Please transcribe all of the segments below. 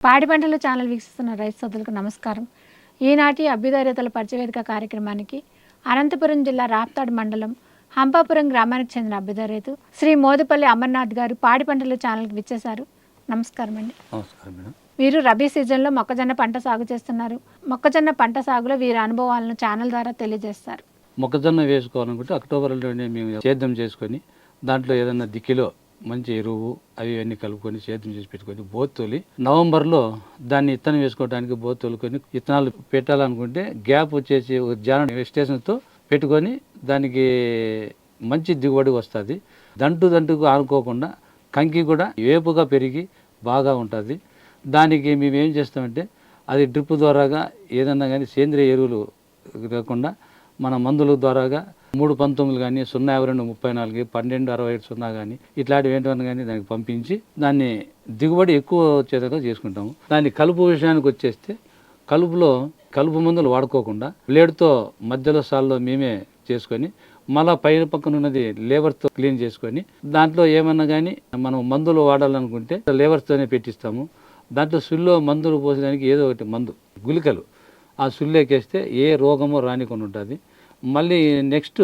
పాడి పంటల ఛానల్ వీక్షిస్తున్న రైతు సోదరులకు నమస్కారం. ఈనాటి అభ్యుదయ రైతుల పరిచయవేదిక కార్యక్రమానికి అనంతపురం జిల్లా రాప్తాడు మండలం హంపాపురం గ్రామానికి చెందిన అభ్యుదయ రైతు శ్రీ మోదుపల్లి అమర్నాథ్ గారు పాడి పంటల ఛానల్కి విచ్చేశారు. నమస్కారం అండి. నమస్కారం మేడం. వీరు రబీ సీజన్లో మొక్కజొన్న పంట సాగు చేస్తున్నారు. మొక్కజొన్న పంట సాగులో వీరి అనుభవాలను ఛానల్ ద్వారా తెలియజేస్తారు. మొక్కజొన్న వేసుకోవాలనుకుంటే అక్టోబర్లోనే మేము సేద్యం చేసుకొని దాంట్లో ఏదైనా దిక్కిలో మంచి ఎరువు అవి అన్నీ కలుపుకొని సేద్యం చేసి పెట్టుకొని బోత్తోలి నవంబర్లో దాన్ని విత్తనం వేసుకోవడానికి బోత్తోలుకొని విత్తనాలు పెట్టాలనుకుంటే గ్యాప్ వచ్చేసి జాన వెజిటేషన్తో పెట్టుకొని దానికి మంచి దిగుబడి వస్తుంది. దంటుకు ఆనుకోకుండా కంకి కూడా వేపుగా పెరిగి బాగా ఉంటుంది. దానికి మేము ఏం చేస్తామంటే అది డ్రిప్ ద్వారాగా ఏదన్నా కానీ సేంద్రియ ఎరువులు కాకుండా మన మందుల ద్వారాగా 319 కానీ 05234 1267 కానీ ఇట్లాంటివి ఏంటన్నా కానీ దానికి పంపించి దాన్ని దిగుబడి ఎక్కువ వచ్చేదాకా చేసుకుంటాము. దాన్ని కలుపు విషయానికి వచ్చేస్తే కలుపు మందులు వాడుకోకుండా బ్లేడ్తో మధ్యలో సాల్లో మేమే చేసుకొని మళ్ళా పైన పక్కన ఉన్నది లేబర్తో క్లీన్ చేసుకొని దాంట్లో ఏమన్నా కానీ మనం మందులు వాడాలనుకుంటే లేబర్స్తోనే పెట్టిస్తాము. దాంట్లో సుల్లో మందులు పోసేదానికి ఏదో ఒకటి మందు గుళికలు ఆ సుల్లేకేస్తే ఏ రోగమో రానికుండా ఉంటుంది. మళ్ళీ నెక్స్ట్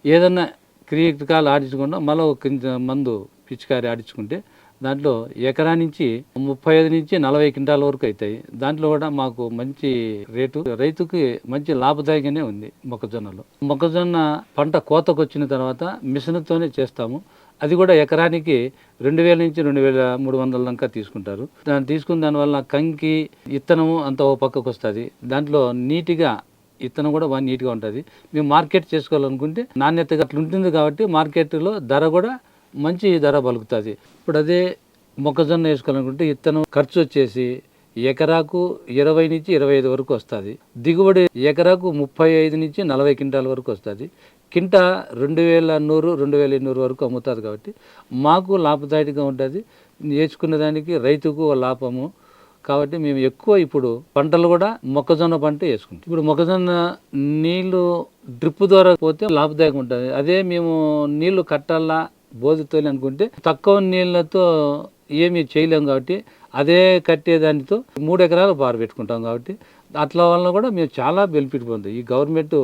ఏదన్నా క్రియేటికాలు ఆడించకుండా మళ్ళీ ఒక మందు పిచికారి ఆడించుకుంటే దాంట్లో ఎకరా నుంచి 35 నుంచి 40 క్వింటాల వరకు అవుతాయి. దాంట్లో కూడా మాకు మంచి రేటు, రైతుకి మంచి లాభదాయకంగానే ఉంది. మొక్కజొన్న పంట కోతకు వచ్చిన తర్వాత మిషన్తోనే చేస్తాము. అది కూడా ఎకరానికి 2000 నుంచి 2300 దాకా తీసుకుంటారు. దాన్ని తీసుకున్న దానివల్ల కంకి విత్తనము అంత ఓ పక్కకు వస్తుంది. దాంట్లో నీట్గా విత్తనం కూడా బాగా నీట్గా ఉంటుంది. మేము మార్కెట్ చేసుకోవాలనుకుంటే నాణ్యతగా అట్లా ఉంటుంది కాబట్టి మార్కెట్లో ధర కూడా మంచి ధర పలుకుతుంది. ఇప్పుడు అదే మొక్కజొన్న వేసుకోవాలనుకుంటే విత్తనం ఖర్చు వచ్చేసి ఎకరాకు 20 నుంచి 25 వరకు వస్తుంది. దిగుబడి ఎకరాకు 35 నుంచి 40 క్వింటాల వరకు వస్తుంది. కింట 2100, 2200 వరకు అమ్ముతుంది. కాబట్టి మాకు లాభదాయకంగా ఉంటుంది. నేర్చుకున్న దానికి రైతుకు లాభము. కాబట్టి మేము ఎక్కువ ఇప్పుడు పంటలు కూడా మొక్కజొన్న పంట వేసుకుంటాం. ఇప్పుడు మొక్కజొన్న నీళ్లు డ్రిప్ ద్వారా పోతే లాభదాయకం ఉంటుంది. అదే మేము నీళ్లు కట్టాలా బోధతో అనుకుంటే తక్కువ నీళ్ళతో ఏమీ చేయలేము. కాబట్టి అదే కట్టేదానితో 3 ఎకరాలు బారు పెట్టుకుంటాం. కాబట్టి అట్లా వలన కూడా మేము చాలా బెనిఫిట్ పొందుతాం. ఈ గవర్నమెంట్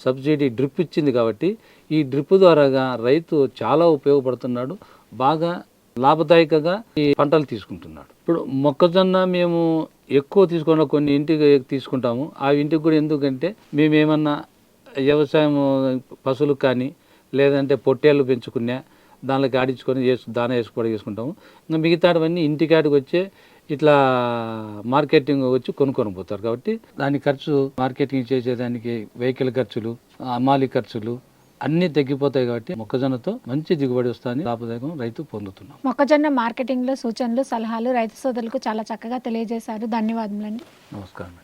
సబ్సిడీ డ్రిప్ ఇచ్చింది కాబట్టి ఈ డ్రిప్ ద్వారాగా రైతు చాలా ఉపయోగపడుతున్నాడు. బాగా లాభదాయకంగా ఈ పంటలు తీసుకుంటున్నాడు. ఇప్పుడు మొక్కజొన్న మేము ఎక్కువ తీసుకున్న కొన్ని ఇంటికి తీసుకుంటాము. ఆ ఇంటికి కూడా ఎందుకంటే మేము ఏమన్నా వ్యవసాయం పశువులకు కానీ లేదంటే పొట్టేళ్ళు పెంచుకున్నా దానికి ఆడించుకొని దాన వేసుకోవడం చేసుకుంటాము. ఇంకా మిగతావన్నీ ఇంటికాడికి వచ్చే ఇట్లా మార్కెటింగ్ వచ్చి కొనుక్కొని పోతారు. కాబట్టి దాని ఖర్చు మార్కెటింగ్ చేసేదానికి వెహికల్ ఖర్చులు, అమాలి ఖర్చులు అన్నీ తగ్గిపోతాయి. కాబట్టి మొక్కజొన్నతో మంచి దిగుబడి వస్తుంది. లాభదాయకం రైతు పొందుతున్నాం. మొక్కజొన్న మార్కెటింగ్లో సూచనలు, సలహాలు రైతు సోదరులకు చాలా చక్కగా తెలియజేశారు. ధన్యవాదములండి. నమస్కారం.